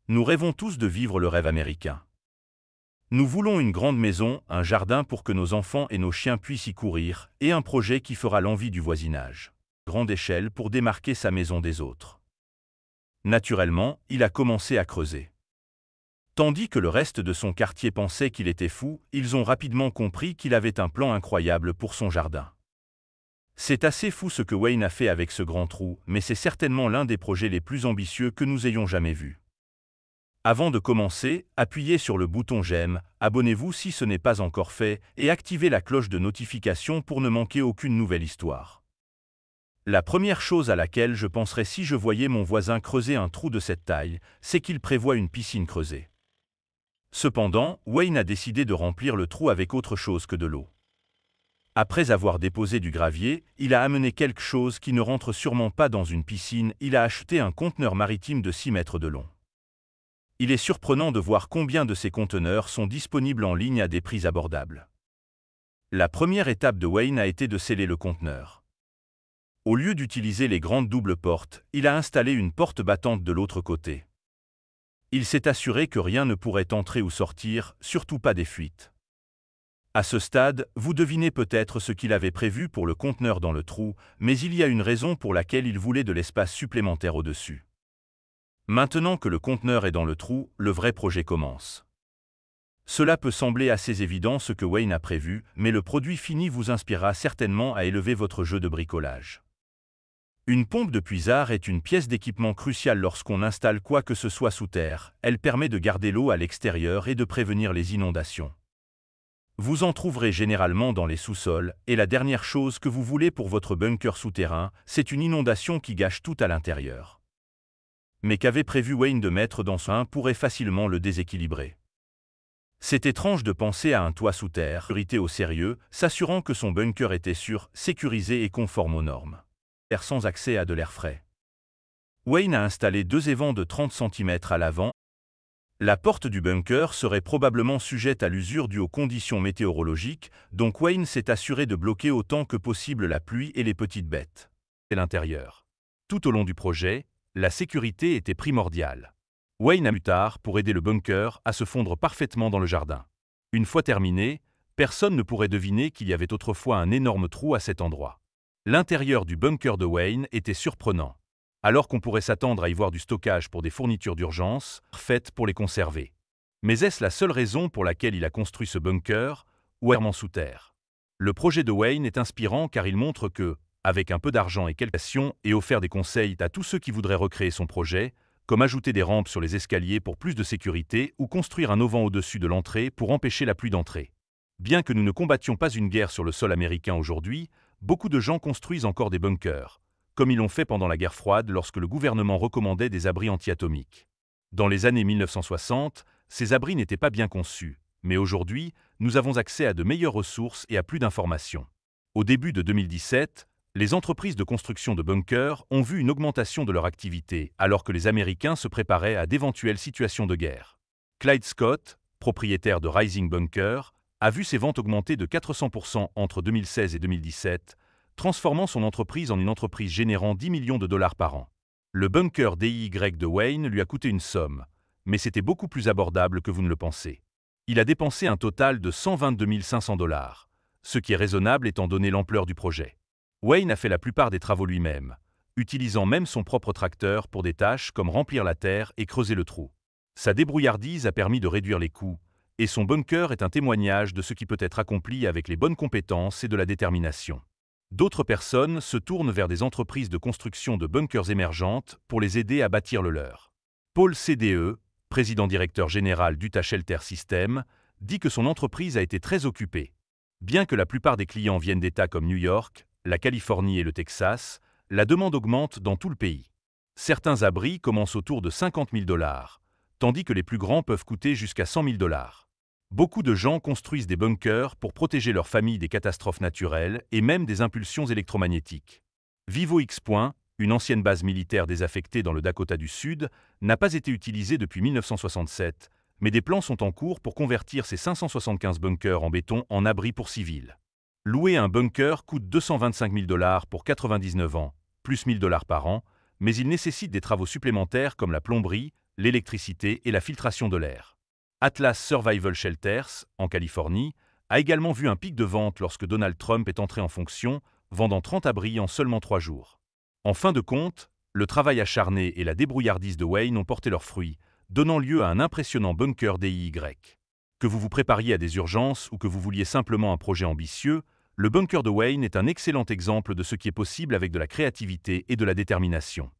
Nous rêvons tous de vivre le rêve américain. Nous voulons une grande maison, un jardin pour que nos enfants et nos chiens puissent y courir, et un projet qui fera l'envie du voisinage. Grande échelle pour démarquer sa maison des autres. Naturellement, il a commencé à creuser. Tandis que le reste de son quartier pensait qu'il était fou, ils ont rapidement compris qu'il avait un plan incroyable pour son jardin. C'est assez fou ce que Wayne a fait avec ce grand trou, mais c'est certainement l'un des projets les plus ambitieux que nous ayons jamais vus. Avant de commencer, appuyez sur le bouton j'aime, abonnez-vous si ce n'est pas encore fait, et activez la cloche de notification pour ne manquer aucune nouvelle histoire. La première chose à laquelle je penserais si je voyais mon voisin creuser un trou de cette taille, c'est qu'il prévoit une piscine creusée. Cependant, Wayne a décidé de remplir le trou avec autre chose que de l'eau. Après avoir déposé du gravier, il a amené quelque chose qui ne rentre sûrement pas dans une piscine, il a acheté un conteneur maritime de 6 mètres de long. Il est surprenant de voir combien de ces conteneurs sont disponibles en ligne à des prix abordables. La première étape de Wayne a été de sceller le conteneur. Au lieu d'utiliser les grandes doubles portes, il a installé une porte battante de l'autre côté. Il s'est assuré que rien ne pourrait entrer ou sortir, surtout pas des fuites. À ce stade, vous devinez peut-être ce qu'il avait prévu pour le conteneur dans le trou, mais il y a une raison pour laquelle il voulait de l'espace supplémentaire au-dessus. Maintenant que le conteneur est dans le trou, le vrai projet commence. Cela peut sembler assez évident ce que Wayne a prévu, mais le produit fini vous inspirera certainement à élever votre jeu de bricolage. Une pompe de puisard est une pièce d'équipement cruciale lorsqu'on installe quoi que ce soit sous terre, elle permet de garder l'eau à l'extérieur et de prévenir les inondations. Vous en trouverez généralement dans les sous-sols, et la dernière chose que vous voulez pour votre bunker souterrain, c'est une inondation qui gâche tout à l'intérieur. Mais qu'avait prévu Wayne de mettre dans ce 1 pourrait facilement le déséquilibrer. C'est étrange de penser à un toit sous terre, sécurité au sérieux, s'assurant que son bunker était sûr, sécurisé et conforme aux normes. Sans accès à de l'air frais. Wayne a installé 2 évents de 30 cm à l'avant. La porte du bunker serait probablement sujette à l'usure due aux conditions météorologiques, donc Wayne s'est assuré de bloquer autant que possible la pluie et les petites bêtes. Et l'intérieur. Tout au long du projet, la sécurité était primordiale. Wayne a plus tard pour aider le bunker à se fondre parfaitement dans le jardin. Une fois terminé, personne ne pourrait deviner qu'il y avait autrefois un énorme trou à cet endroit. L'intérieur du bunker de Wayne était surprenant. Alors qu'on pourrait s'attendre à y voir du stockage pour des fournitures d'urgence, faites pour les conserver. Mais est-ce la seule raison pour laquelle il a construit ce bunker, ou vraiment sous terre? Le projet de Wayne est inspirant car il montre que, avec un peu d'argent et quelques passions, et offert des conseils à tous ceux qui voudraient recréer son projet, comme ajouter des rampes sur les escaliers pour plus de sécurité ou construire un auvent au-dessus de l'entrée pour empêcher la pluie d'entrer. Bien que nous ne combattions pas une guerre sur le sol américain aujourd'hui, beaucoup de gens construisent encore des bunkers, comme ils l'ont fait pendant la guerre froide lorsque le gouvernement recommandait des abris anti-atomiques. Dans les années 1960, ces abris n'étaient pas bien conçus, mais aujourd'hui, nous avons accès à de meilleures ressources et à plus d'informations. Au début de 2017, les entreprises de construction de bunkers ont vu une augmentation de leur activité, alors que les Américains se préparaient à d'éventuelles situations de guerre. Clyde Scott, propriétaire de Rising Bunker, a vu ses ventes augmenter de 400% entre 2016 et 2017, transformant son entreprise en une entreprise générant 10 millions de dollars par an. Le bunker DIY de Wayne lui a coûté une somme, mais c'était beaucoup plus abordable que vous ne le pensez. Il a dépensé un total de 122 500 dollars, ce qui est raisonnable étant donné l'ampleur du projet. Wayne a fait la plupart des travaux lui-même, utilisant même son propre tracteur pour des tâches comme remplir la terre et creuser le trou. Sa débrouillardise a permis de réduire les coûts, et son bunker est un témoignage de ce qui peut être accompli avec les bonnes compétences et de la détermination. D'autres personnes se tournent vers des entreprises de construction de bunkers émergentes pour les aider à bâtir le leur. Paul CDE, président-directeur général d'Utah Shelter System, dit que son entreprise a été très occupée. Bien que la plupart des clients viennent d'États comme New York, la Californie et le Texas, la demande augmente dans tout le pays. Certains abris commencent autour de 50 000 dollars, tandis que les plus grands peuvent coûter jusqu'à 100 000 dollars. Beaucoup de gens construisent des bunkers pour protéger leur famille des catastrophes naturelles et même des impulsions électromagnétiques. VivoX. Une ancienne base militaire désaffectée dans le Dakota du Sud, n'a pas été utilisée depuis 1967, mais des plans sont en cours pour convertir ces 575 bunkers en béton en abris pour civils. Louer un bunker coûte 225 000 dollars pour 99 ans, plus 1 000 dollars par an, mais il nécessite des travaux supplémentaires comme la plomberie, l'électricité et la filtration de l'air. Atlas Survival Shelters, en Californie, a également vu un pic de vente lorsque Donald Trump est entré en fonction, vendant 30 abris en seulement 3 jours. En fin de compte, le travail acharné et la débrouillardise de Wayne ont porté leurs fruits, donnant lieu à un impressionnant bunker DIY. Que vous vous prépariez à des urgences ou que vous vouliez simplement un projet ambitieux, le bunker de Wayne est un excellent exemple de ce qui est possible avec de la créativité et de la détermination.